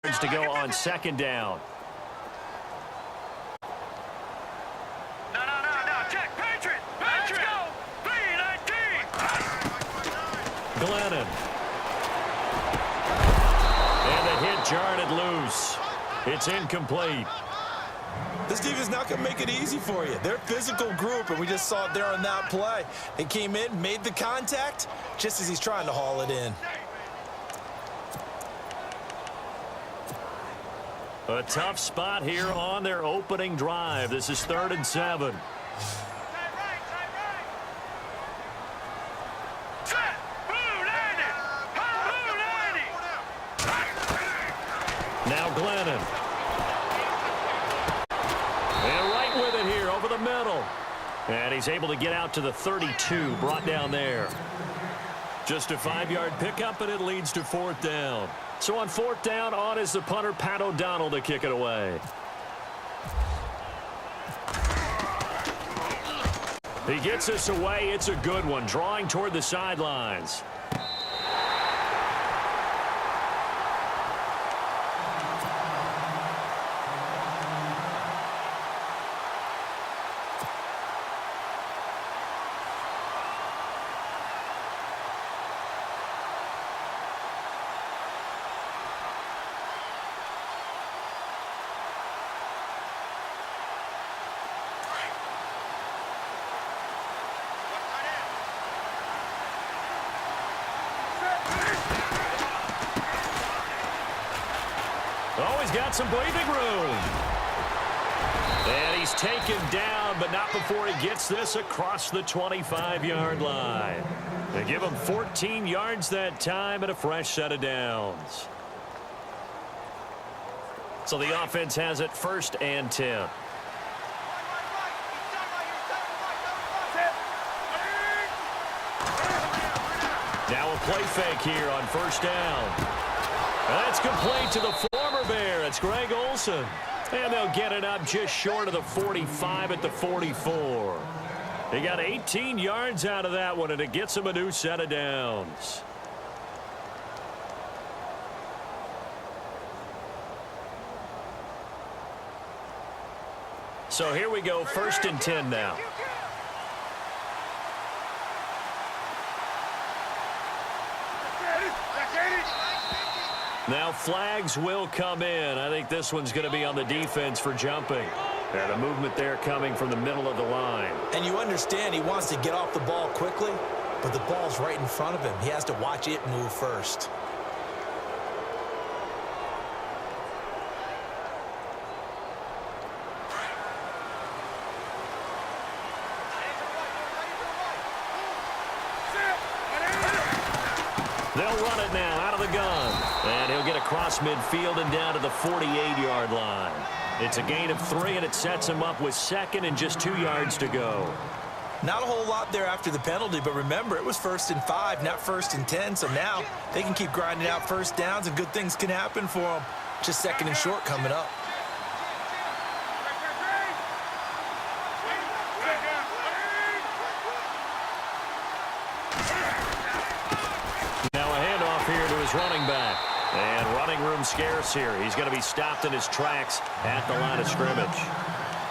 To go on second down. No. Check. Patriot. Let's go. B-19. Glennon. And the hit jarred it loose. It's incomplete. This defense not going to make it easy for you. They're a physical group, and we just saw it there on that play. They came in, made the contact, just as he's trying to haul it in. A tough spot here on their opening drive. This is 3rd and 7. Now Glennon. And right with it here over the middle. And he's able to get out to the 32, brought down there. Just a 5-yard pickup, and it leads to 4th down. So on 4th down, on is the punter, Pat O'Donnell, to kick it away. He gets us away. It's a good one, drawing toward the sidelines. Oh, he's got some breathing room. And he's taken down, but not before he gets this across the 25-yard line. They give him 14 yards that time and a fresh set of downs. So the offense has it 1st and 10. Now a play fake here on 1st down. That's complete to the former Bear. It's Greg Olsen. And they'll get it up just short of the 45 at the 44. He got 18 yards out of that one, and it gets him a new set of downs. So here we go, 1st and 10 now. Now flags will come in. I think this one's going to be on the defense for jumping. And the movement there coming from the middle of the line. And you understand he wants to get off the ball quickly, but the ball's right in front of him. He has to watch it move first. They'll run it now out of the gun. And he'll get across midfield and down to the 48-yard line. It's a gain of 3, and it sets him up with 2nd and just 2 yards to go. Not a whole lot there after the penalty, but remember, it was 1st and 5, not 1st and 10. So now they can keep grinding out 1st downs, and good things can happen for them. Just 2nd and short coming up. Running back. And running room scarce here. He's going to be stopped in his tracks at the line of scrimmage.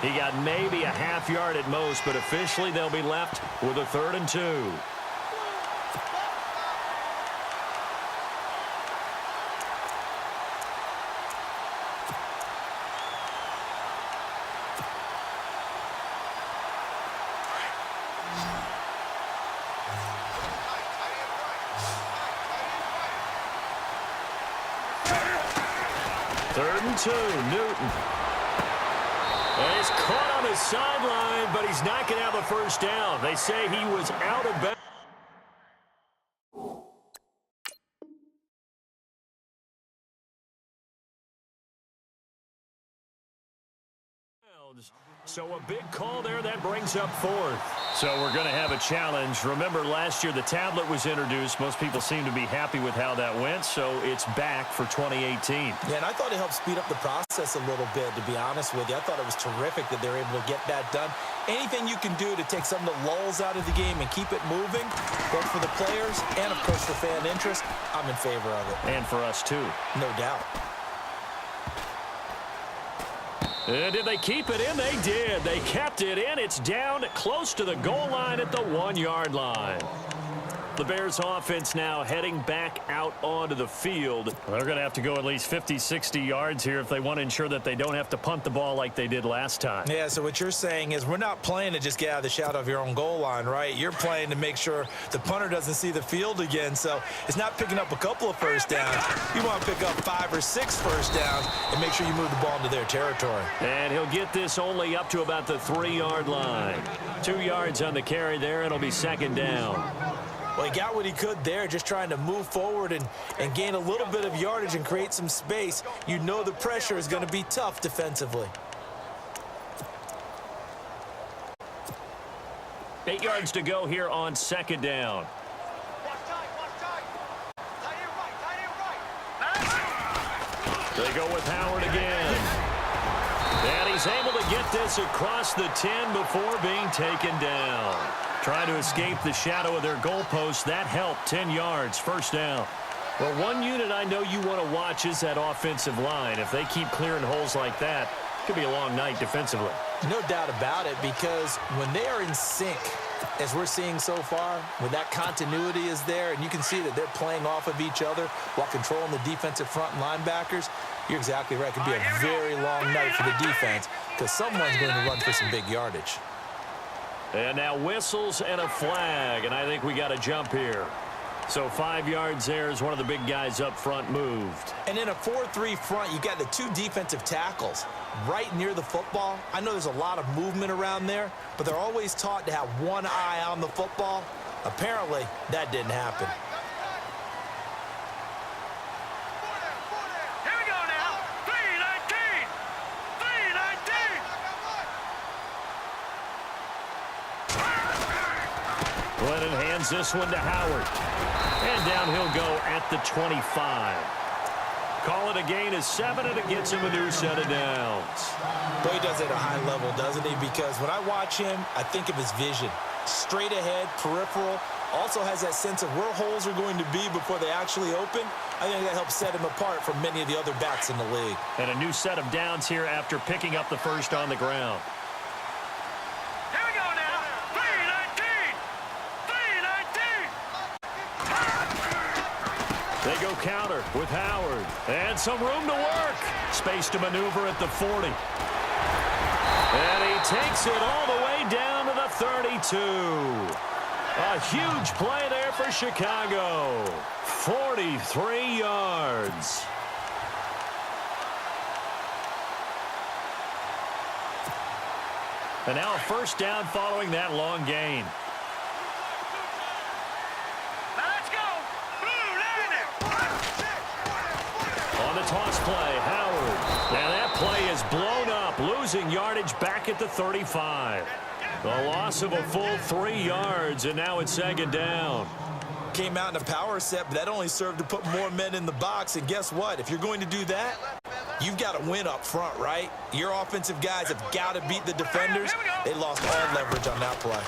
He got maybe a half yard at most, but officially they'll be left with a 3rd and 2. Third and 2, Newton. And he's caught on the sideline, but he's not going to have a 1st down. They say he was out of bounds. So a big call there that brings up 4th. So we're going to have a challenge. Remember, last year the tablet was introduced. Most people seem to be happy with how that went, so it's back for 2018. Yeah, and I thought it helped speed up the process a little bit, to be honest with you. I thought it was terrific that they were able to get that done. Anything you can do to take some of the lulls out of the game and keep it moving, both for the players and, of course, for fan interest, I'm in favor of it. And for us, too. No doubt. Did they keep it in? They did. They kept it in. It's down close to the goal line at the 1-yard line. The Bears offense now heading back out onto the field. They're going to have to go at least 50, 60 yards here if they want to ensure that they don't have to punt the ball like they did last time. Yeah, so what you're saying is we're not playing to just get out of the shadow of your own goal line, right? You're playing to make sure the punter doesn't see the field again. So it's not picking up a couple of first downs. You want to pick up 5 or 6 first downs and make sure you move the ball into their territory. And he'll get this only up to about the 3-yard line. 2 yards on the carry there. It'll be second down. Well, he got what he could there, just trying to move forward and gain a little bit of yardage and create some space. You know the pressure is going to be tough defensively. 8 yards to go here on second down. They go with Howard again. And he's able to get this across the 10 before being taken down. Trying to escape the shadow of their goalpost. That helped. 10 yards, first down. Well, one unit I know you want to watch is that offensive line. If they keep clearing holes like that, it could be a long night defensively. No doubt about it, because when they are in sync, as we're seeing so far, when that continuity is there, and you can see that they're playing off of each other while controlling the defensive front linebackers, you're exactly right. It could be a very long night for the defense because someone's going to run for some big yardage. And now whistles and a flag, and I think we got a jump here. So 5 yards there as one of the big guys up front moved. And in a 4-3 front, you got the 2 defensive tackles right near the football. I know there's a lot of movement around there, but they're always taught to have one eye on the football. Apparently, that didn't happen. Here we go now. 3-19. 3-19. Glennon hands this one to Howard. And down he'll go at the 25. Call it a gain of 7, and it gets him a new set of downs. But he does it at a high level, doesn't he? Because when I watch him, I think of his vision. Straight ahead, peripheral. Also has that sense of where holes are going to be before they actually open. I think that helps set him apart from many of the other backs in the league. And a new set of downs here after picking up the first on the ground. Here we go now. 3-19. 3-19. They go counter with Howard. And some room to work. Space to maneuver at the 40. And he takes it all the way down to the 32. A huge play there for Chicago. 43 yards. And now a first down following that long gain. Let's go. Blue Niner. On the toss play, Howard. And that play is blown up, losing yardage back at the 35. A loss of a full 3 yards, and now it's second down. Came out in a power set, but that only served to put more men in the box. And guess what? If you're going to do that, you've got to win up front, right? Your offensive guys have got to beat the defenders. They lost all leverage on that play.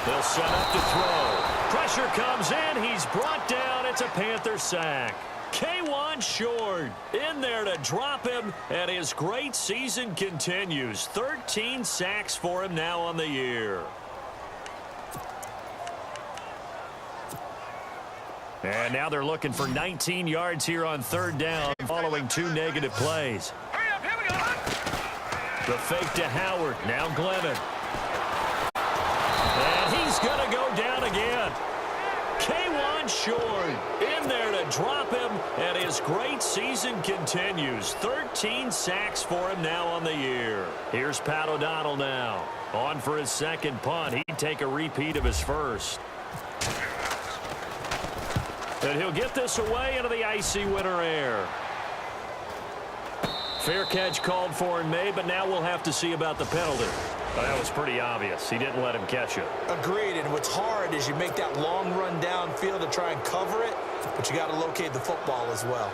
They'll set up to throw. Pressure comes in. He's brought down. It's a Panther sack. K1 Short in there to drop him, and his great season continues. 13 sacks for him now on the year. And now they're looking for 19 yards here on third down following 2 negative plays. Hurry up. Here we go. The fake to Howard. Now Glennon. And he's going to go down again. K1 Short in there to drop him, and his great season continues. 13 sacks for him now on the year. Here's Pat O'Donnell now. On for his second punt. He'd take a repeat of his first. And he'll get this away into the icy winter air. Fair catch called for and made, but now we'll have to see about the penalty. Well, that was pretty obvious. He didn't let him catch it. Agreed, and what's hard is you make that long run downfield to try and cover it, but you got to locate the football as well.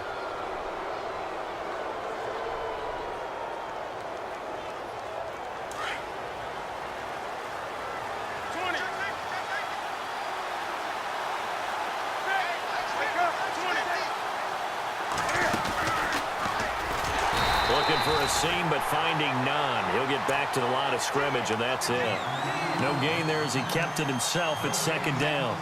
Looking for a seam, but finding none. He'll get back to the line of scrimmage, and that's it. No gain there as he kept it himself at second down.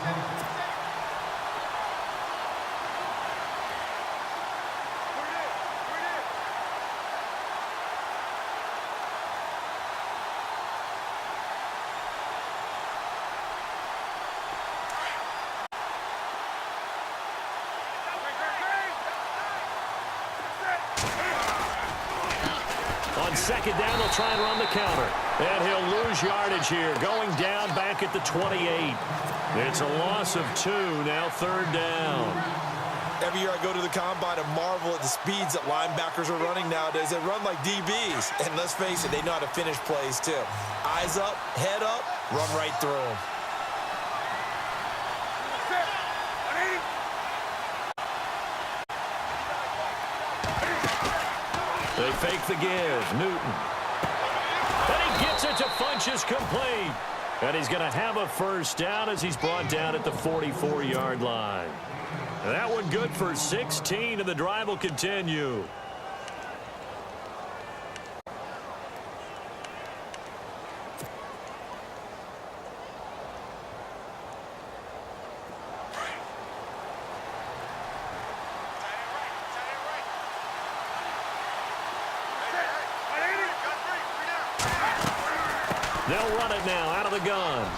On second down, they'll try and run the counter. And he'll lose yardage here, going down back at the 28. It's a loss of 2, now third down. Every year I go to the combine and marvel at the speeds that linebackers are running nowadays. They run like DBs. And let's face it, they know how to finish plays too. Eyes up, head up, run right through them. They fake the give. Newton. And he gets it to Funchess complete. And he's going to have a first down as he's brought down at the 44-yard line. And that one good for 16, and the drive will continue. They'll run it now out of the gun.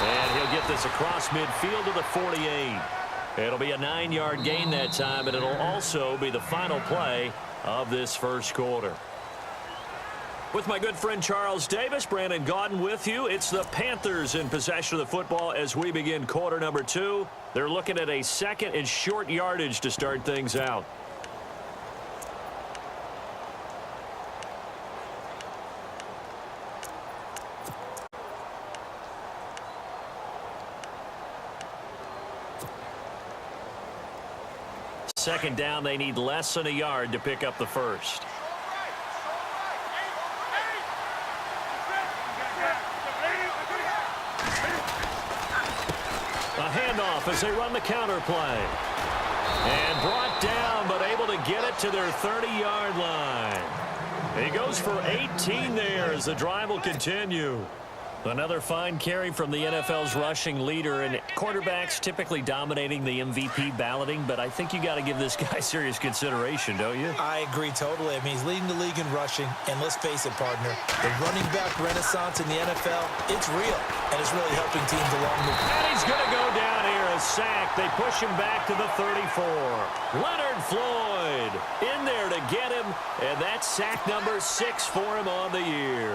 And he'll get this across midfield to the 48. It'll be a 9-yard gain that time, and it'll also be the final play of this first quarter. With my good friend Charles Davis, Brandon Gaudin with you. It's the Panthers in possession of the football as we begin quarter number 2. They're looking at a second and short yardage to start things out. Second down, they need less than a yard to pick up the first. A handoff as they run the counter play. And brought down, but able to get it to their 30-yard line. He goes for 18 there as the drive will continue. Another fine carry from the NFL's rushing leader, and quarterbacks typically dominating the MVP balloting, but I think you got to give this guy serious consideration, don't you? I agree totally. I mean, he's leading the league in rushing, and let's face it, partner, the running back renaissance in the NFL, it's real, and it's really helping teams along the way. And he's going to go down here, a sack. They push him back to the 34. Leonard Floyd in there to get him, and that's sack number 6 for him on the year.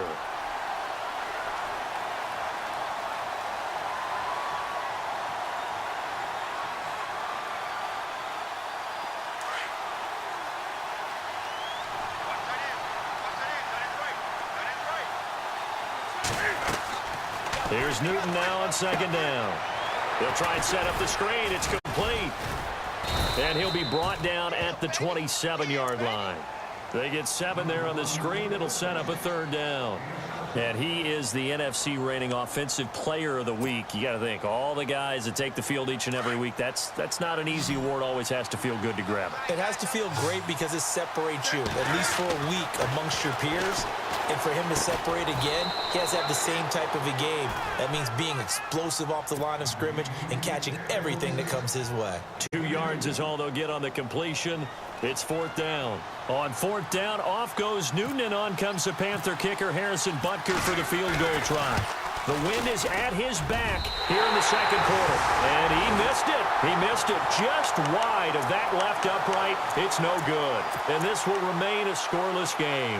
Here's Newton now on second down. He'll try and set up the screen. It's complete. And he'll be brought down at the 27-yard line. They get 7 there on the screen. It'll set up a third down. And he is the NFC reigning offensive player of the week. You got to think, all the guys that take the field each and every week, that's not an easy award. Always has to feel good to grab it. It has to feel great because it separates you, at least for a week, amongst your peers. And for him to separate again, he has to have the same type of a game. That means being explosive off the line of scrimmage and catching everything that comes his way. 2 yards is all they'll get on the completion. It's fourth down. On fourth down, off goes Newton, and on comes the Panther kicker, Harrison Butker, for the field goal try. The wind is at his back here in the second quarter. And he missed it. He missed it just wide of that left upright. It's no good. And this will remain a scoreless game.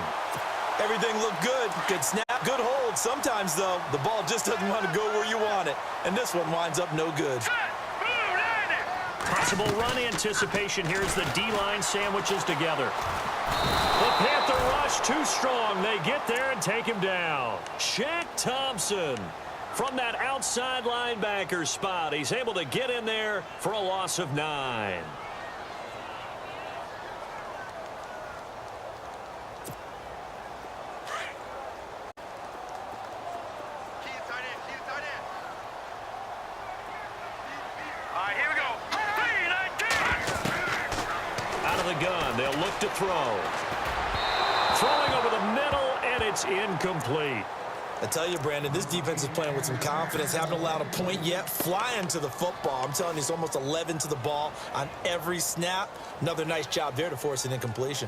Everything looked good. Good snap, good hold. Sometimes, though, the ball just doesn't want to go where you want it. And this one winds up no good. Possible run anticipation. Here's the D-line sandwiches together. The Panther rush too strong. They get there and take him down. Shaq Thompson from that outside linebacker spot. He's able to get in there for a loss of 9. gun. They'll look to throw. Throwing over the middle, and it's incomplete. I tell you, Brandon, this defense is playing with some confidence. Haven't allowed a point yet. Flying to the football. I'm telling you, it's almost 11 to the ball on every snap. Another nice job there to force an incompletion.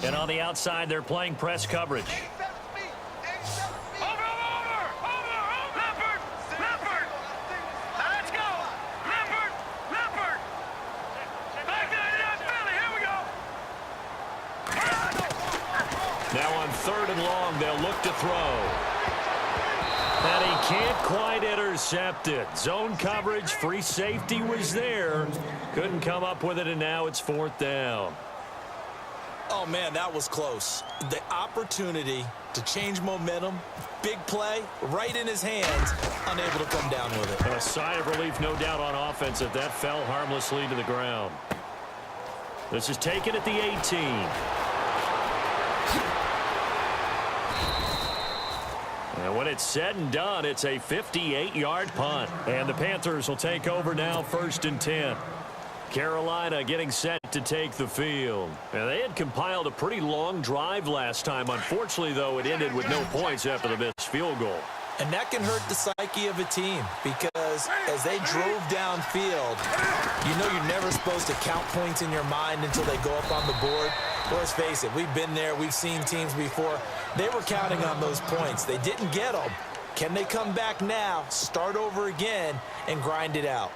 And on the outside, they're playing press coverage. Now on 3rd and long, they'll look to throw. And he can't quite intercept it. Zone coverage, free safety was there. Couldn't come up with it, and now it's 4th down. Oh, man, that was close. The opportunity to change momentum, big play, right in his hands, unable to come down with it. A sigh of relief, no doubt, on offense if that fell harmlessly to the ground. This is taken at the 18. And when it's said and done, it's a 58-yard punt. And the Panthers will take over now, 1st and 10. Carolina getting set to take the field. And they had compiled a pretty long drive last time. Unfortunately, though, it ended with no points after the missed field goal. And that can hurt the psyche of a team because as they drove downfield, you know you're never supposed to count points in your mind until they go up on the board. Let's face it, we've been there. We've seen teams before. They were counting on those points. They didn't get them. Can they come back now, start over again, and grind it out?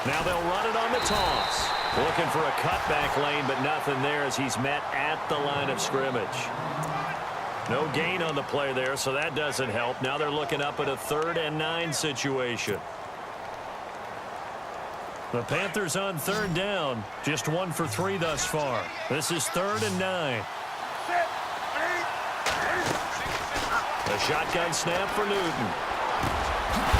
Now they'll run it on the toss. Looking for a cutback lane, but nothing there as he's met at the line of scrimmage. No gain on the play there, so that doesn't help. Now they're looking up at a 3rd and 9 situation. The Panthers on 3rd down. Just 1 for 3 thus far. This is 3rd and 9. A shotgun snap for Newton.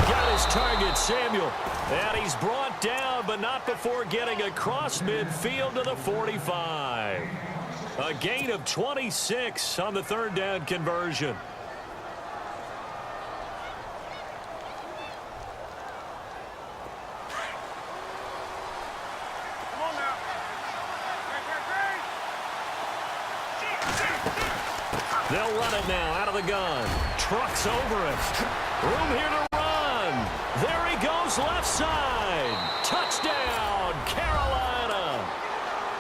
Got his target, Samuel. And he's brought down, but not before getting across midfield to the 45. A gain of 26 on the 3rd down conversion. They'll run it now out of the gun. Trucks over it. Room here to run. There he goes left side. Touchdown, Carolina.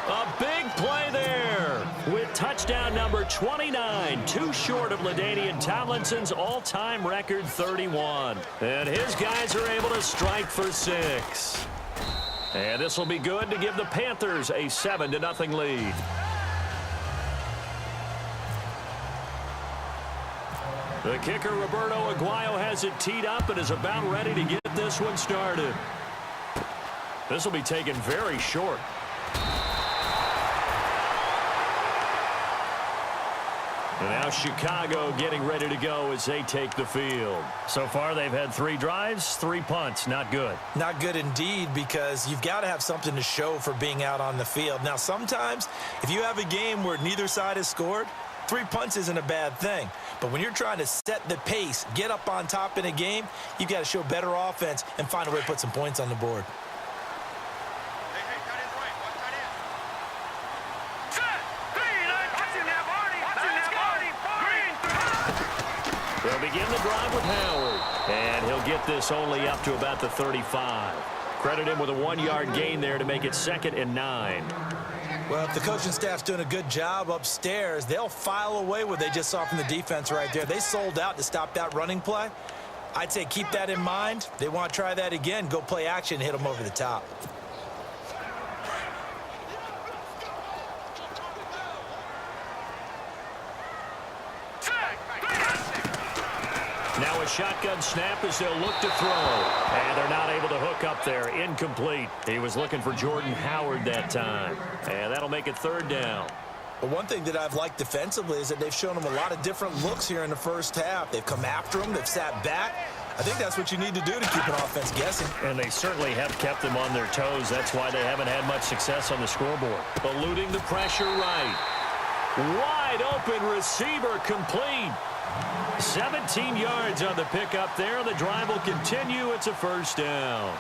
A big play there with touchdown number 29. Too short of LaDainian Tomlinson's all-time record 31. And his guys are able to strike for 6. And this will be good to give the Panthers a 7-0 lead. The kicker, Roberto Aguayo, has it teed up and is about ready to get this one started. This will be taken very short. And now Chicago getting ready to go as they take the field. So far, they've had 3 drives, 3 punts. Not good. Not good indeed, because you've got to have something to show for being out on the field. Now, sometimes, if you have a game where neither side has scored, 3 punts isn't a bad thing. But when you're trying to set the pace, get up on top in a game, you've got to show better offense and find a way to put some points on the board. They'll begin the drive with Howard. And he'll get this only up to about the 35. Credit him with a 1-yard gain there to make it 2nd and 9. Well, if the coaching staff's doing a good job upstairs, they'll file away what they just saw from the defense right there. They sold out to stop that running play. I'd say keep that in mind. They want to try that again. Go play action, hit them over the top. Now a shotgun snap as they'll look to throw. And they're not able to hook up there. Incomplete. He was looking for Jordan Howard that time. And that'll make it 3rd down. But one thing that I've liked defensively is that they've shown them a lot of different looks here in the first half. They've come after them. They've sat back. I think that's what you need to do to keep an offense guessing. And they certainly have kept them on their toes. That's why they haven't had much success on the scoreboard. Eluding the pressure right. Wide open receiver complete. 17 yards on the pickup there. The drive will continue. It's a first down.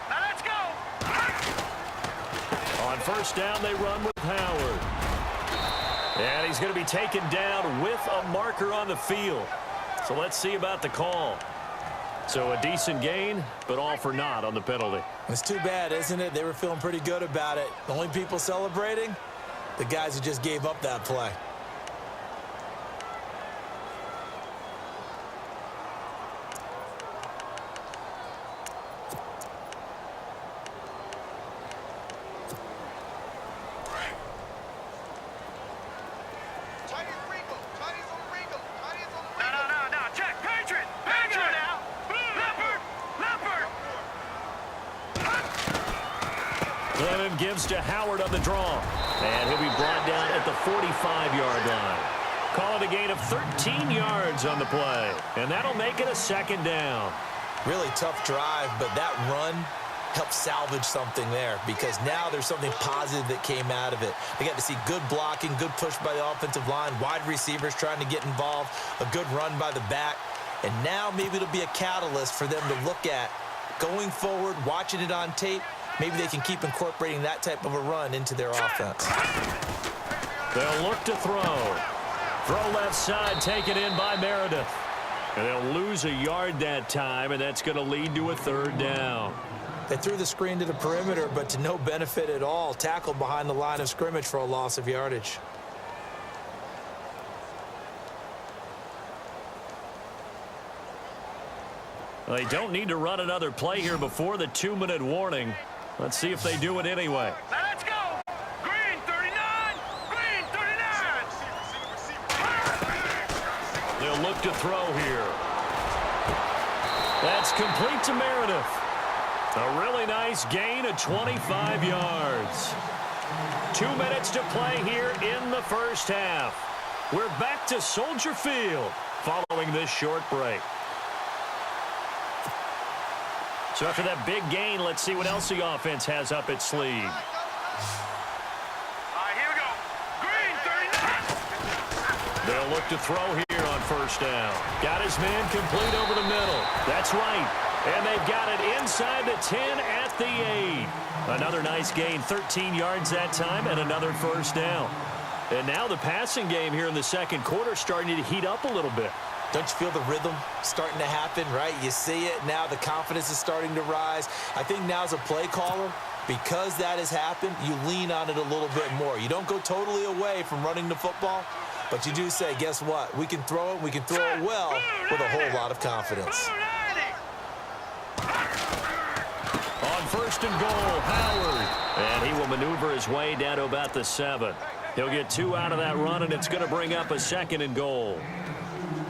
Now let's go. On first down, they run with Howard. And he's going to be taken down with a marker on the field. So let's see about the call. So a decent gain, but all for naught on the penalty. It's too bad, isn't it? They were feeling pretty good about it. The only people celebrating, the guys who just gave up that play. No. Check. Patriot. Patriot now. Leopard. Glennon gives to Howard on the draw. And he'll be brought down at the 45-yard line. Call it a gain of 13 yards on the play. And that'll make it a second down. Really tough drive, but that run helped salvage something there because now there's something positive that came out of it. They got to see good blocking, good push by the offensive line, wide receivers trying to get involved, a good run by the back, and now maybe it'll be a catalyst for them to look at going forward, watching it on tape. Maybe they can keep incorporating that type of a run into their offense. They'll look to throw. Throw left side, taken in by Meredith. And they'll lose a yard that time, and that's going to lead to a third down. They threw the screen to the perimeter, but to no benefit at all. Tackled behind the line of scrimmage for a loss of yardage. They don't need to run another play here before the 2-minute warning. Let's see if they do it anyway. Now let's go. Green 39. Green 39. They'll look to throw here. That's complete to Meredith. A really nice gain of 25 yards. 2 minutes to play here in the first half. We're back to Soldier Field following this short break. So after that big gain, let's see what else the offense has up its sleeve. All right, here we go. Green 39. They'll look to throw here on first down. Got his man complete over the middle. That's right. And they've got it inside the 10 at the 8. Another nice gain, 13 yards that time, and another first down. And now the passing game here in the second quarter starting to heat up a little bit. Don't you feel the rhythm starting to happen, right? You see it now. The confidence is starting to rise. I think now as a play caller, because that has happened, you lean on it a little bit more. You don't go totally away from running the football, but you do say, guess what? We can throw it. We can throw it well with a whole lot of confidence. On first and goal, Howard. And he will maneuver his way down to about the 7. He'll get 2 out of that run, and it's going to bring up a second and goal.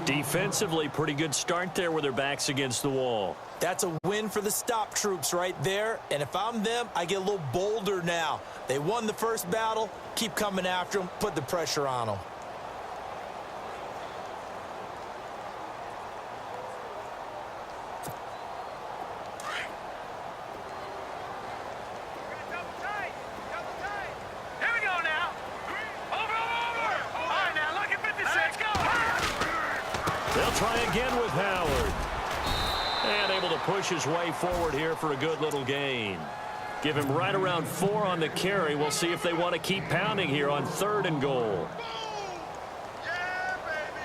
Defensively, pretty good start there with their backs against the wall. That's a win for the stop troops right there. And if I'm them, I get a little bolder now. They won the first battle. Keep coming after them. Put the pressure on them. Here we go now. Over. All right, now look at 56. Let's go. They'll try again with Howard. And able to push his way forward here for a good little gain. Give him right around 4 on the carry. We'll see if they want to keep pounding here on third and goal. Yeah, baby.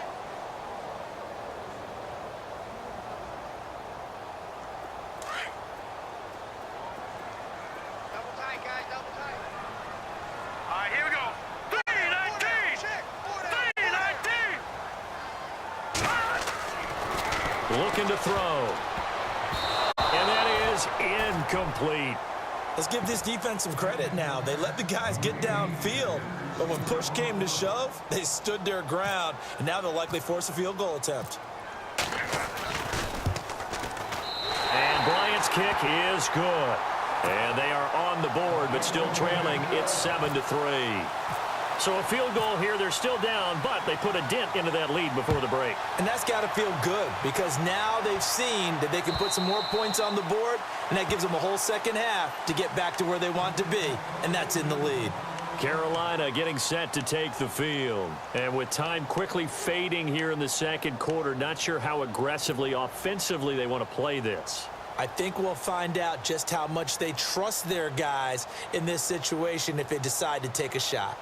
Double tight, guys, double tight. All right, here we go. 319. 319. Looking to throw. And that is incomplete. Let's give this defense some credit now. They let the guys get downfield. But when push came to shove, they stood their ground, and now they'll likely force a field goal attempt. And Bryant's kick is good. And they are on the board, but still trailing. It's 7-3. So a field goal here. They're still down, but they put a dent into that lead before the break. And that's got to feel good because now they've seen that they can put some more points on the board, and that gives them a whole second half to get back to where they want to be, and that's in the lead. Carolina getting set to take the field. And with time quickly fading here in the second quarter, not sure how aggressively, offensively they want to play this. I think we'll find out just how much they trust their guys in this situation if they decide to take a shot.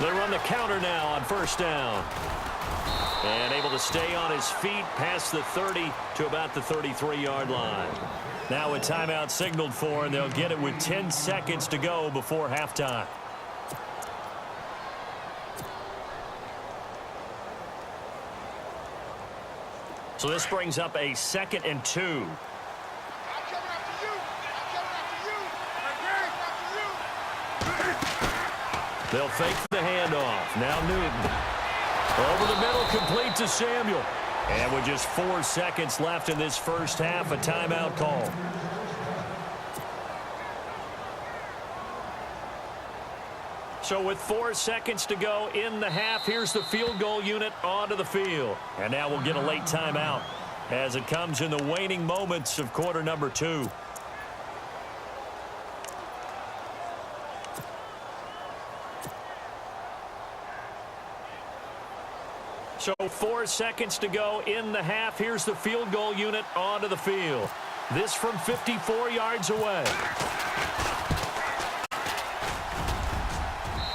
They run the counter now on first down. And able to stay on his feet past the 30 to about the 33-yard line. Now a timeout signaled for, and they'll get it with 10 seconds to go before halftime. So this brings up a 2nd and 2. They'll fake the handoff. Now Newton. Over the middle, complete to Samuel. And with just 4 seconds left in this first half, a timeout call. So with 4 seconds to go in the half, here's the field goal unit onto the field. And now we'll get a late timeout as it comes in the waning moments of quarter number 2. So 4 seconds to go in the half. Here's the field goal unit onto the field. This from 54 yards away.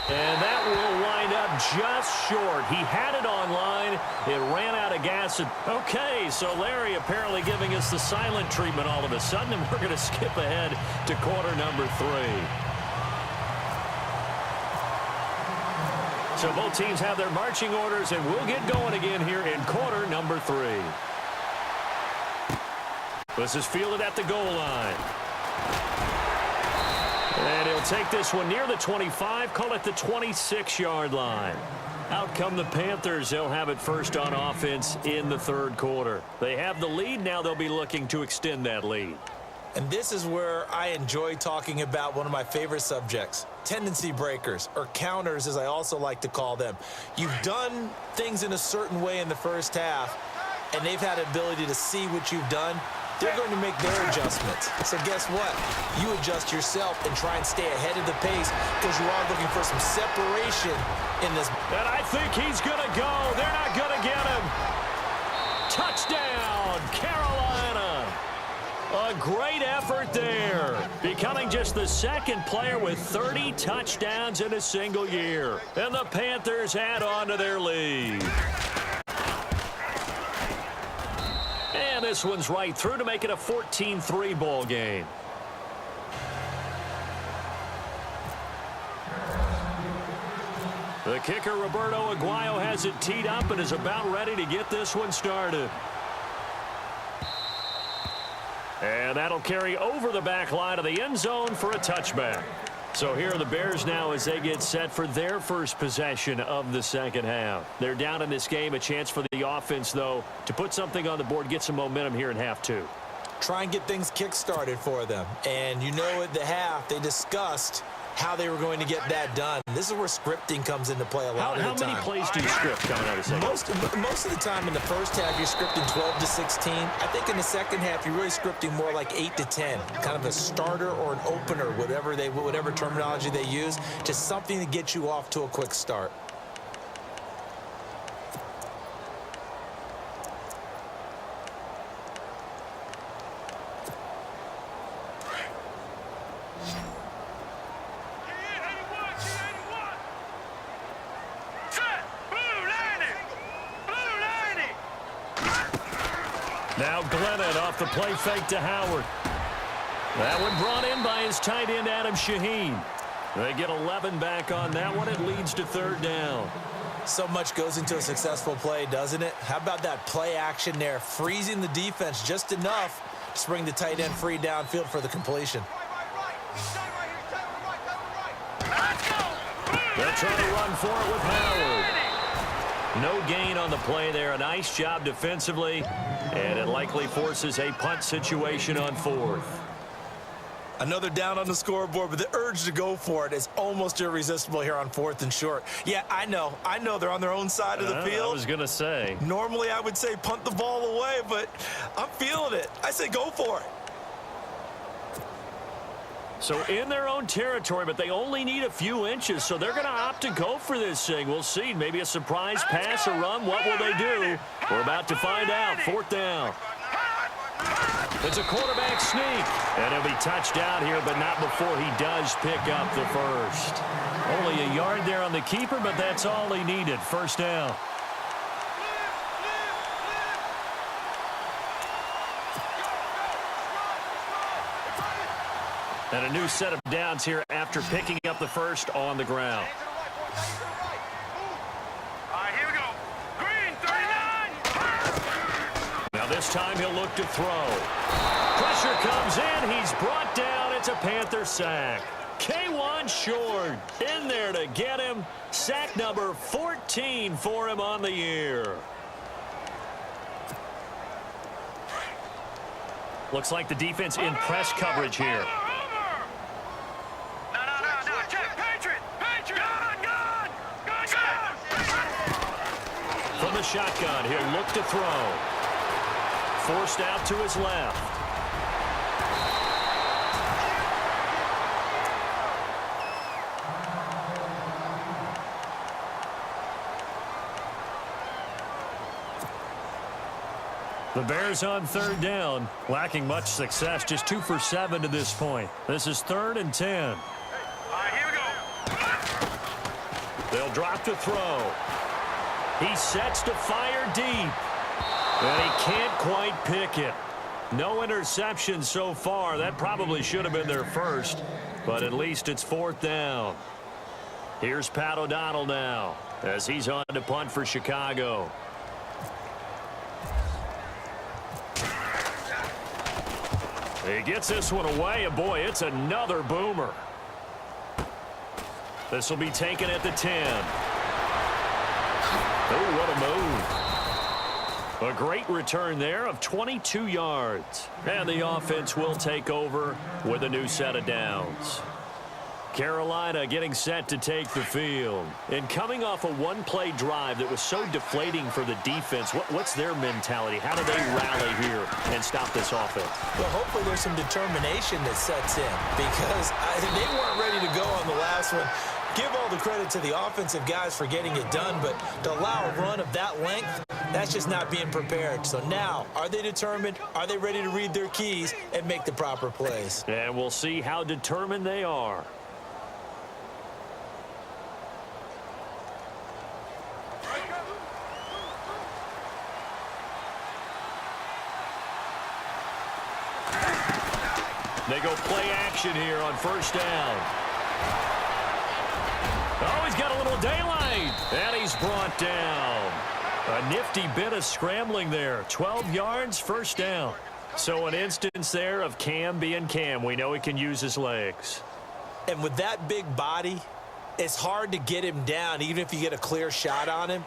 And that will wind up just short. He had it online. It ran out of gas. Okay, so Larry apparently giving us the silent treatment all of a sudden, and we're going to skip ahead to quarter number 3. So both teams have their marching orders, and we'll get going again here in quarter number 3. This is fielded at the goal line. And he'll take this one near the 25, call it the 26-yard line. Out come the Panthers. They'll have it first on offense in the third quarter. They have the lead. Now they'll be looking to extend that lead. And this is where I enjoy talking about one of my favorite subjects, tendency breakers, or counters as I also like to call them. You've done things in a certain way in the first half, and they've had the ability to see what you've done. They're going to make their adjustments. So guess what? You adjust yourself and try and stay ahead of the pace because you are looking for some separation in this. And I think he's going to go. They're not going to get him. Touchdown, Carolina. A great effort there. Becoming just the second player with 30 touchdowns in a single year. And the Panthers add on to their lead. And this one's right through to make it a 14-3 ball game. The kicker, Roberto Aguayo, has it teed up and is about ready to get this one started. And that'll carry over the back line of the end zone for a touchback. So here are the Bears now as they get set for their first possession of the second half. They're down in this game. A chance for the offense, though, to put something on the board, get some momentum here in half 2. Try and get things kick-started for them. And you know at the half, they discussed how they were going to get that done. This is where scripting comes into play a lot of the time. How many plays do you script coming out of the second? Most of the time in the first half, you're scripting 12 to 16. I think in the second half, you're really scripting more like 8 to 10. Kind of a starter or an opener, whatever terminology they use. Just something to get you off to a quick start. Now Glennon off the play fake to Howard. That one brought in by his tight end, Adam Shaheen. They get 11 back on that one. It leads to third down. So much goes into a successful play, doesn't it? How about that play action there, freezing the defense just enough to bring the tight end free downfield for the completion. They're trying to run for it with Howard. No gain on the play there. A nice job defensively, and it likely forces a punt situation on 4th. Another down on the scoreboard, but the urge to go for it is almost irresistible here on 4th and short. Yeah, I know they're on their own side of the field. I was going to say. Normally I would say punt the ball away, but I'm feeling it. I say go for it. So in their own territory, but they only need a few inches, so they're going to opt to go for this thing. We'll see. Maybe a surprise pass or run. What will they do? We're about to find out. 4th down. It's a quarterback sneak. And he'll be touched out here, but not before he does pick up the first. Only a yard there on the keeper, but that's all he needed. 1st down. And a new set of downs here after picking up the first on the ground. All right, here we go. Green, 39. Now this time he'll look to throw. Pressure comes in. He's brought down. It's a Panther sack. K1 Short in there to get him. Sack number 14 for him on the year. Looks like the defense in press coverage here. From the shotgun, he'll look to throw. Forced out to his left. The Bears on 3rd down, lacking much success, just 2 for 7 to this point. This is 3rd and 10. All right, here we go. They'll drop to throw. He sets to fire deep. And he can't quite pick it. No interception so far. That probably should have been their first, but at least it's 4th down. Here's Pat O'Donnell now as he's on to punt for Chicago. He gets this one away, and boy, it's another boomer. This will be taken at the 10. Oh, what a move. A great return there of 22 yards. And the offense will take over with a new set of downs. Carolina getting set to take the field. And coming off a one-play drive that was so deflating for the defense, what's their mentality? How do they rally here and stop this offense? Well, hopefully there's some determination that sets in because they weren't ready to go on the last one. Give all the credit to the offensive guys for getting it done, but to allow a run of that length, that's just not being prepared. So now, are they determined? Are they ready to read their keys and make the proper plays? And we'll see how determined they are. They go play action here on 1st down. Oh, he's got a little daylight. And he's brought down. A nifty bit of scrambling there. 12 yards, 1st down. So an instance there of Cam being Cam. We know he can use his legs. And with that big body, it's hard to get him down, even if you get a clear shot on him.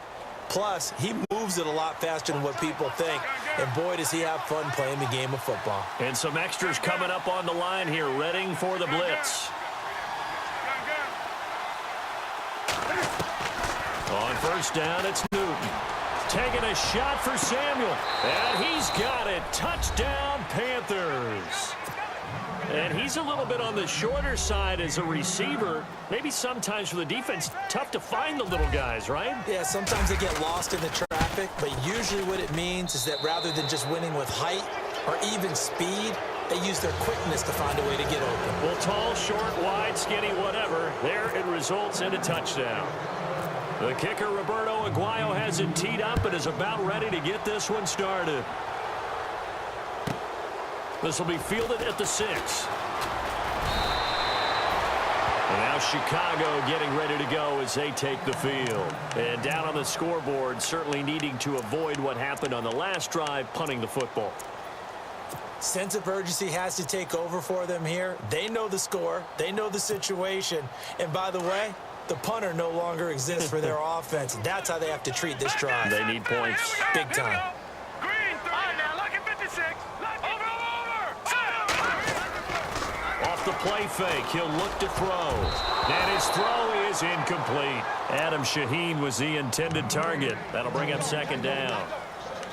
Plus, he moves it a lot faster than what people think. And boy, does he have fun playing the game of football. And some extras coming up on the line here, readying for the blitz. On 1st down, it's Newton. Taking a shot for Samuel. And he's got it. Touchdown, Panthers. And he's a little bit on the shorter side as a receiver. Maybe sometimes for the defense, tough to find the little guys, right? Yeah, sometimes they get lost in the traffic, but usually what it means is that rather than just winning with height or even speed, they use their quickness to find a way to get open. Well, tall, short, wide, skinny, whatever, there it results in a touchdown. The kicker, Roberto Aguayo, has it teed up and is about ready to get this one started. This will be fielded at the 6. And now Now Chicago getting ready to go as they take the field. And down on the scoreboard, certainly needing to avoid what happened on the last drive, punting the football. Sense of urgency has to take over for them here. They know the score. They know the situation. And by the way, the punter no longer exists for their offense. That's how they have to treat this drive. They need points. Big time. Green, 30. Now, look at 56. Off the play fake, he'll look to throw. And his throw is incomplete. Adam Shaheen was the intended target. That'll bring up second down.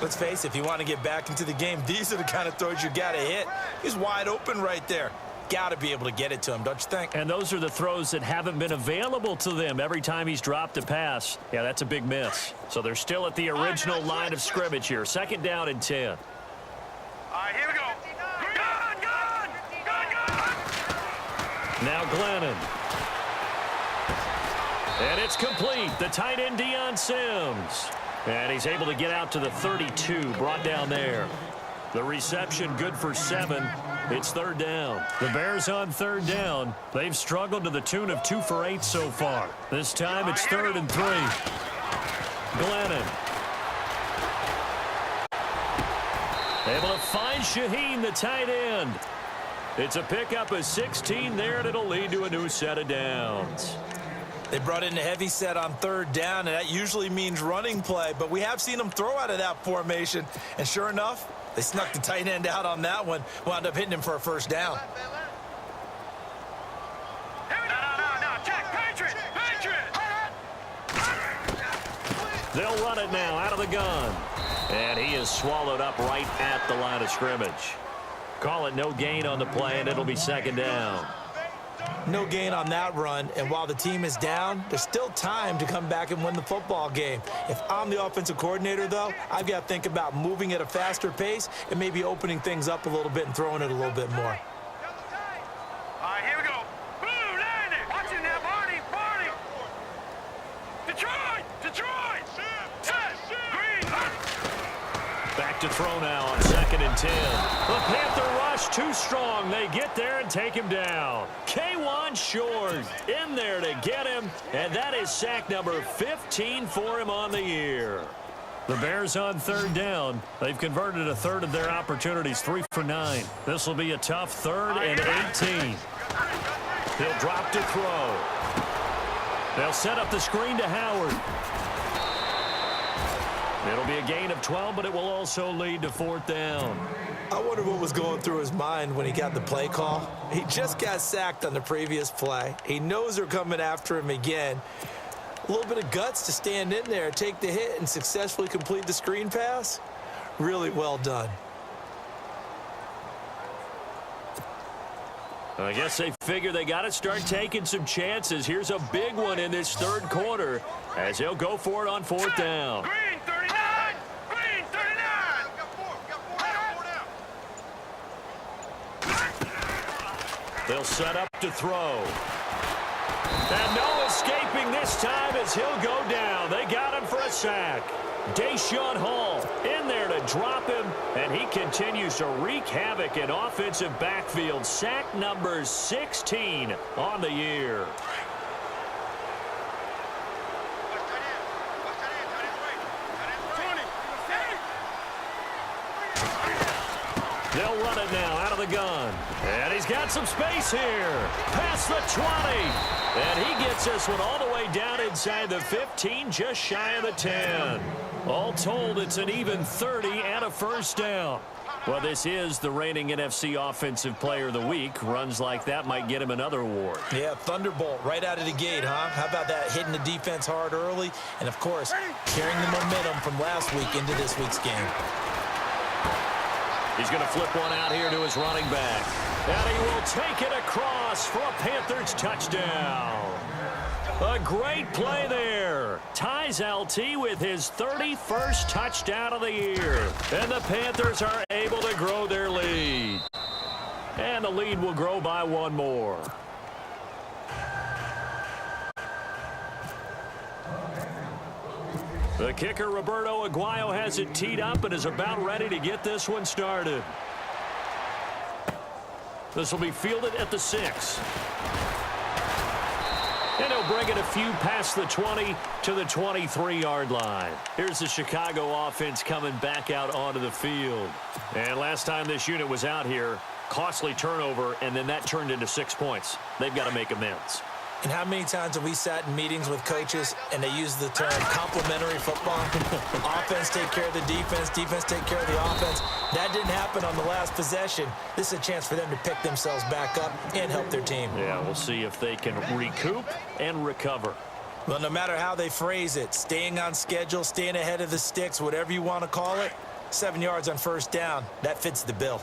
Let's face it, if you want to get back into the game, these are the kind of throws you got to hit. He's wide open right there. Got to be able to get it to him, don't you think? And those are the throws that haven't been available to them every time he's dropped a pass. Yeah, that's a big miss. So they're still at the original line of scrimmage here. Second down and 10. All right, here we go. Gun! Now Glennon. And it's complete. The tight end, Deion Sims. And he's able to get out to the 32, brought down there. The reception good for 7. It's third down. The Bears on third down. They've struggled to the tune of 2 for 8 so far. This time it's third and 3. Glennon. Able to find Shaheen, the tight end. It's a pickup of 16 there, and it'll lead to a new set of downs. They brought in a heavy set on third down, and that usually means running play, but we have seen them throw out of that formation, and sure enough, they snuck the tight end out on that one, wound up hitting him for a first down. No, check, Patriot! They'll run it now out of the gun. And he is swallowed up right at the line of scrimmage. Call it no gain on the play, and it'll be second down. No gain on that run, and while the team is down, there's still time to come back and win the football game. If I'm the offensive coordinator, though, I've got to think about moving at a faster pace and maybe opening things up a little bit and throwing it a little bit more. All right, here we go. Boom, landed. Watch it now, Barney. Detroit. Set. Green. Back to throw now on second and 10. The Panther rush too strong. They get there and take him down. K1 Short in there to get him, and that is sack number 15 for him on the year. The Bears on third down. They've converted a third of their opportunities, 3 for 9. This will be a tough third and 18. He'll drop to throw. They'll set up the screen to Howard. It'll be a gain of 12, but it will also lead to fourth down. I wonder what was going through his mind when he got the play call. He just got sacked on the previous play. He knows they're coming after him again. A little bit of guts to stand in there, take the hit, and successfully complete the screen pass. Really well done. I guess they figure they got to start taking some chances. Here's a big one in this third quarter as he'll go for it on fourth down. Green, 39. Green, 39. They'll set up to throw. And no escaping this time as he'll go down. They got him for a sack. Deshaun Hall in there to drop him, and he continues to wreak havoc in offensive backfield. Sack number 16 on the year. They'll run it now out of the gun. And he's got some space here. Past the 20. And he gets this one all the way down inside the 15, just shy of the 10. All told, it's an even 30 and a first down. Well, this is the reigning NFC Offensive Player of the Week. Runs like that might get him another award. Yeah, Thunderbolt right out of the gate, huh? How about that, hitting the defense hard early? And, of course, carrying the momentum from last week into this week's game. He's going to flip one out here to his running back. And he will take it across for a Panthers touchdown. A great play there. Ties LT with his 31st touchdown of the year. And the Panthers are able to grow their lead. And the lead will grow by one more. The kicker, Roberto Aguayo, has it teed up and is about ready to get this one started. This will be fielded at the 6. And he'll bring it a few past the 20 to the 23-yard line. Here's the Chicago offense coming back out onto the field. And last time this unit was out here, costly turnover, and then that turned into 6 points. They've got to make amends. And how many times have we sat in meetings with coaches and they use the term complementary football? Offense take care of the defense, defense take care of the offense. That didn't happen on the last possession. This is a chance for them to pick themselves back up and help their team. Yeah, we'll see if they can recoup and recover. Well, no matter how they phrase it, staying on schedule, staying ahead of the sticks, whatever you want to call it, 7 yards on first down, that fits the bill.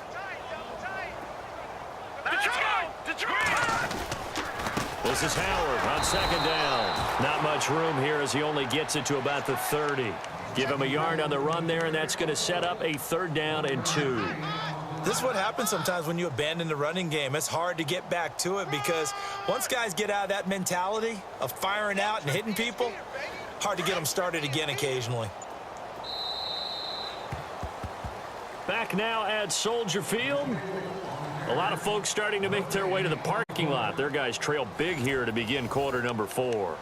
This is Howard on second down. Not much room here as he only gets it to about the 30. Give him a yard on the run there, and that's going to set up a 3rd down and 2. This is what happens sometimes when you abandon the running game. It's hard to get back to it because once guys get out of that mentality of firing out and hitting people, hard to get them started again occasionally. Back now at Soldier Field. A lot of folks starting to make their way to the parking lot. Their guys trail big here to begin quarter number 4.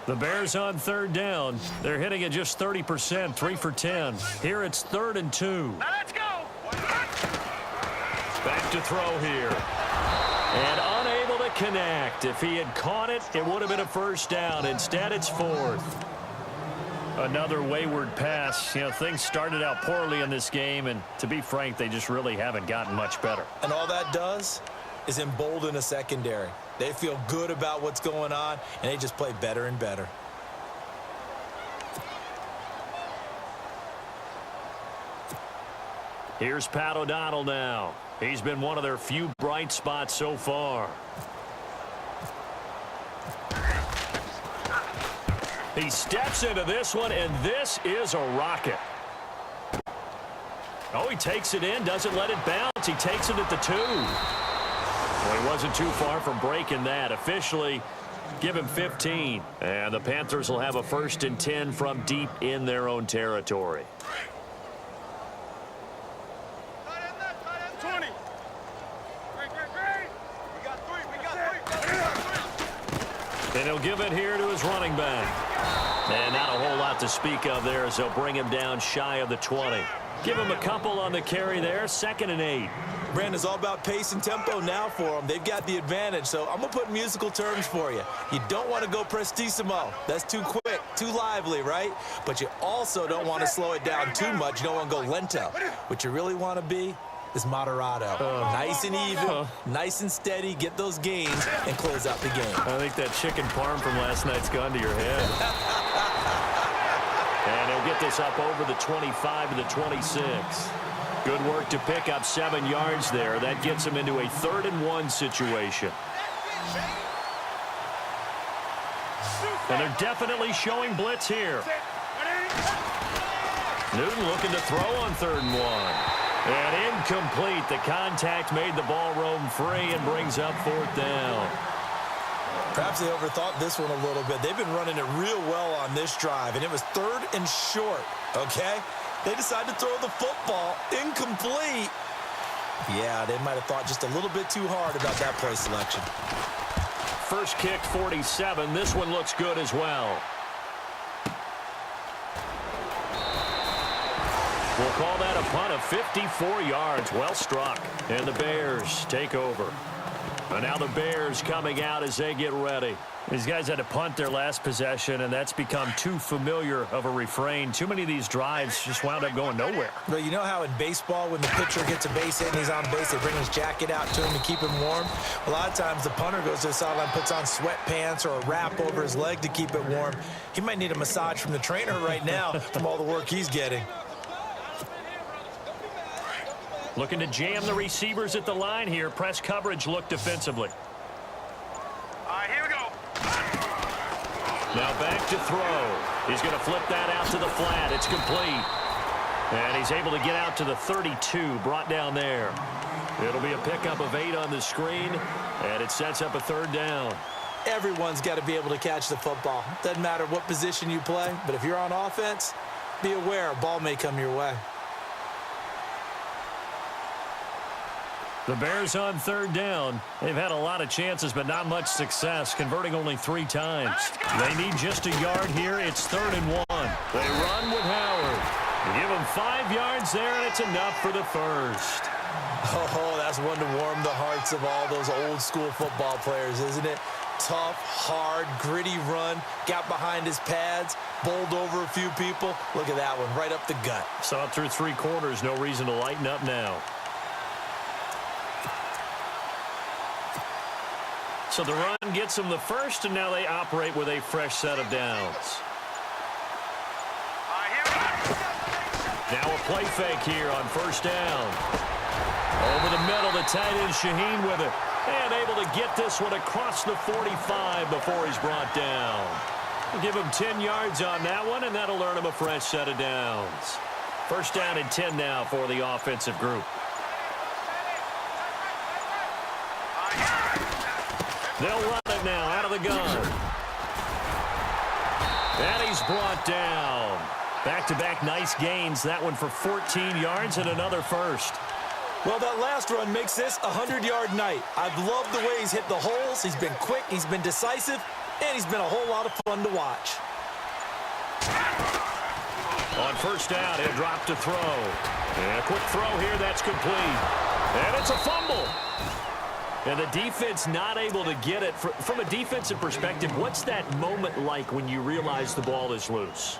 The Bears on 3rd down. They're hitting at just 30%, 3 for 10. Here it's 3rd and 2. Now let's go. Back to throw here. And unable to connect. If he had caught it, it would have been a 1st down. Instead, it's 4th. Another wayward pass. You know, things started out poorly in this game, and to be frank, they just really haven't gotten much better. And all that does is embolden a secondary. They feel good about what's going on, and they just play better and better. Here's Pat O'Donnell now. He's been one of their few bright spots so far. He steps into this one, and this is a rocket. Oh, he takes it in, doesn't let it bounce. He takes it at the 2. Well, he wasn't too far from breaking that. Officially, give him 15. And the Panthers will have a 1st and 10 from deep in their own territory. 20. And he'll give it here to his running back. And not a whole lot to speak of there as they'll bring him down shy of the 20. Give him a couple on the carry there, 2nd and 8. Brandon, it's all about pace and tempo now for them. They've got the advantage, so I'm going to put musical terms for you. You don't want to go prestissimo. That's too quick, too lively, right? But you also don't want to slow it down too much. You don't want to go lento. What you really want to be is moderato. Nice and even, nice and steady, get those gains, and close out the game. I think that chicken parm from last night's gone to your head. And he'll get this up over the 25 to the 26. Good work to pick up 7 yards there. That gets him into a 3rd and 1 situation. And they're definitely showing blitz here. Newton looking to throw on 3rd and 1. And incomplete. The contact made the ball roam free and brings up 4th down. Perhaps they overthought this one a little bit. They've been running it real well on this drive, and it was 3rd and short, okay? They decided to throw the football incomplete. Yeah, they might have thought just a little bit too hard about that play selection. First kick, 47. This one looks good as well. We'll call that a punt of 54 yards. Well struck. And the Bears take over. And now the Bears coming out as they get ready. These guys had to punt their last possession, and that's become too familiar of a refrain. Too many of these drives just wound up going nowhere. But you know how in baseball, when the pitcher gets a base hit and he's on base, they bring his jacket out to him to keep him warm? A lot of times the punter goes to the sideline, puts on sweatpants or a wrap over his leg to keep it warm. He might need a massage from the trainer right now from all the work he's getting. Looking to jam the receivers at the line here. Press coverage look defensively. All right, here we go. Now back to throw. He's going to flip that out to the flat. It's complete. And he's able to get out to the 32, brought down there. It'll be a pickup of 8 on the screen, and it sets up a 3rd down. Everyone's got to be able to catch the football. Doesn't matter what position you play, but if you're on offense, be aware a ball may come your way. The Bears on third down. They've had a lot of chances, but not much success, converting only 3 times. They need just a yard here. It's 3rd and 1. They run with Howard. They give him 5 yards there, and it's enough for the first. Oh, that's one to warm the hearts of all those old-school football players, isn't it? Tough, hard, gritty run, got behind his pads, bowled over a few people. Look at that one, right up the gut. Saw it through 3 quarters, no reason to lighten up now. So the run gets them the first, and now they operate with a fresh set of downs. Now a play fake here on first down. Over the middle, the tight end Shaheen with it. And able to get this one across the 45 before he's brought down. We'll give him 10 yards on that one, and that'll earn him a fresh set of downs. First down and 10 now for the offensive group. They'll run it now out of the gun. And he's brought down. Back-to-back nice gains. That one for 14 yards and another first. Well, that last run makes this a 100-yard night. I've loved the way he's hit the holes. He's been quick, he's been decisive, and he's been a whole lot of fun to watch. On first down, he'll drop to throw. And a quick throw here, that's complete. And it's a fumble. And the defense not able to get it. From a defensive perspective, what's that moment like when you realize the ball is loose?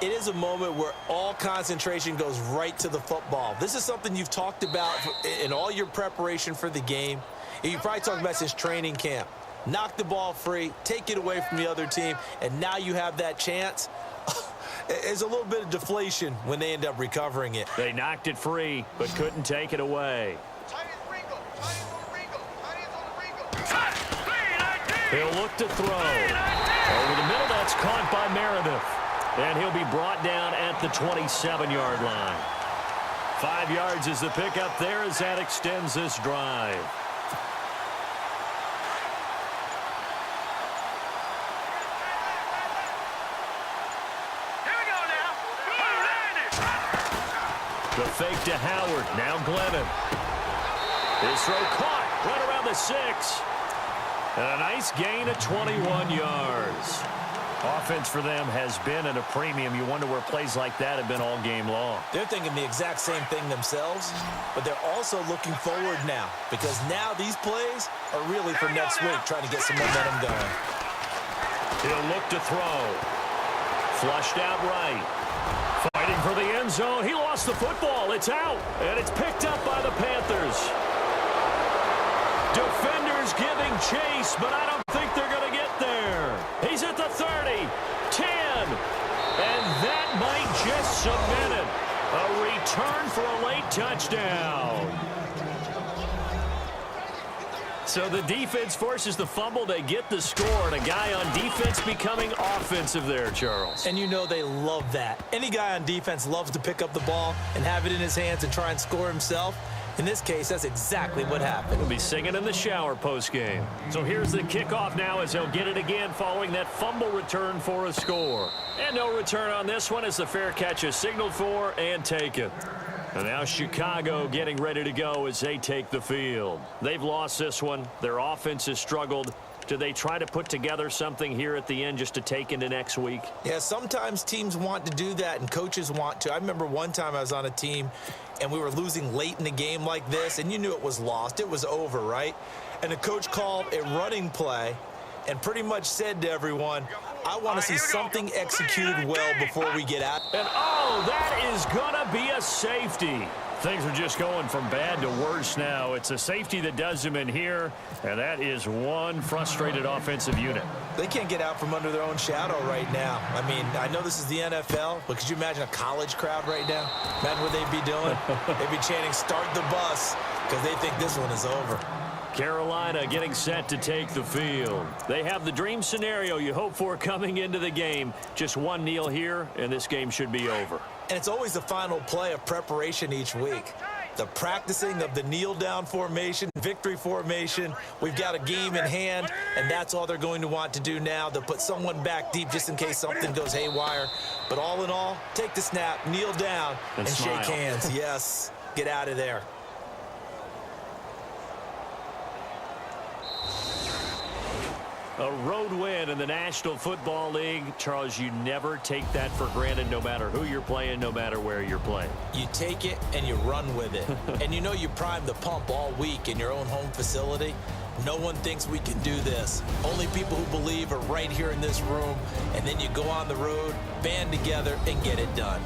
It is a moment where all concentration goes right to the football. This is something you've talked about in all your preparation for the game. You probably talked about since training camp. Knock the ball free, take it away from the other team, and now you have that chance. There's a little bit of deflation when they end up recovering it. They knocked it free, but couldn't take it away. He'll look to throw. Over the middle, that's caught by Meredith. And he'll be brought down at the 27-yard line. 5 yards is the pickup there as that extends this drive. Here we go now. The fake to Howard. Now Glennon. His throw caught right around the 6. And a nice gain of 21 yards. Offense for them has been at a premium. You wonder where plays like that have been all game long. They're thinking the exact same thing themselves, but they're also looking forward now because now these plays are really for next week, trying to get some momentum going. He'll look to throw. Flushed out right. Fighting for the end zone. He lost the football. It's out, and it's picked up by the Panthers. Defenders giving chase, but I don't think they're going to get there. He's at the 30, 10, and that might just cement it. A return for a late touchdown. So the defense forces the fumble. They get the score, and a guy on defense becoming offensive there, Charles. And you know they love that. Any guy on defense loves to pick up the ball and have it in his hands and try and score himself. In this case, that's exactly what happened. He'll be singing in the shower postgame. So here's the kickoff now as he'll get it again following that fumble return for a score. And no return on this one as the fair catch is signaled for and taken. And now Chicago getting ready to go as they take the field. They've lost this one. Their offense has struggled. Do they try to put together something here at the end just to take into next week? Yeah, sometimes teams want to do that and coaches want to. I remember one time I was on a team and we were losing late in the game like this, and you knew it was lost. It was over, right? And the coach called a running play and pretty much said to everyone, I want to see something executed well before we get out. And, oh, that is going to be a safety. Things are just going from bad to worse now. It's a safety that does them in here, and that is one frustrated offensive unit. They can't get out from under their own shadow right now. I mean, I know this is the NFL, but could you imagine a college crowd right now? Imagine what they'd be doing. They'd be chanting, start the bus, because they think this one is over. Carolina getting set to take the field. They have the dream scenario you hope for coming into the game. Just one kneel here, and this game should be over. And it's always the final play of preparation each week. The practicing of the kneel-down formation, victory formation. We've got a game in hand, and that's all they're going to want to do now. They'll put someone back deep just in case something goes haywire. But all in all, take the snap, kneel down, and shake hands. Yes, get out of there. A road win in the National Football League. Charles, you never take that for granted no matter who you're playing, no matter where you're playing. You take it and you run with it. And you know you primed the pump all week in your own home facility. No one thinks we can do this. Only people who believe are right here in this room. And then you go on the road, band together, and get it done.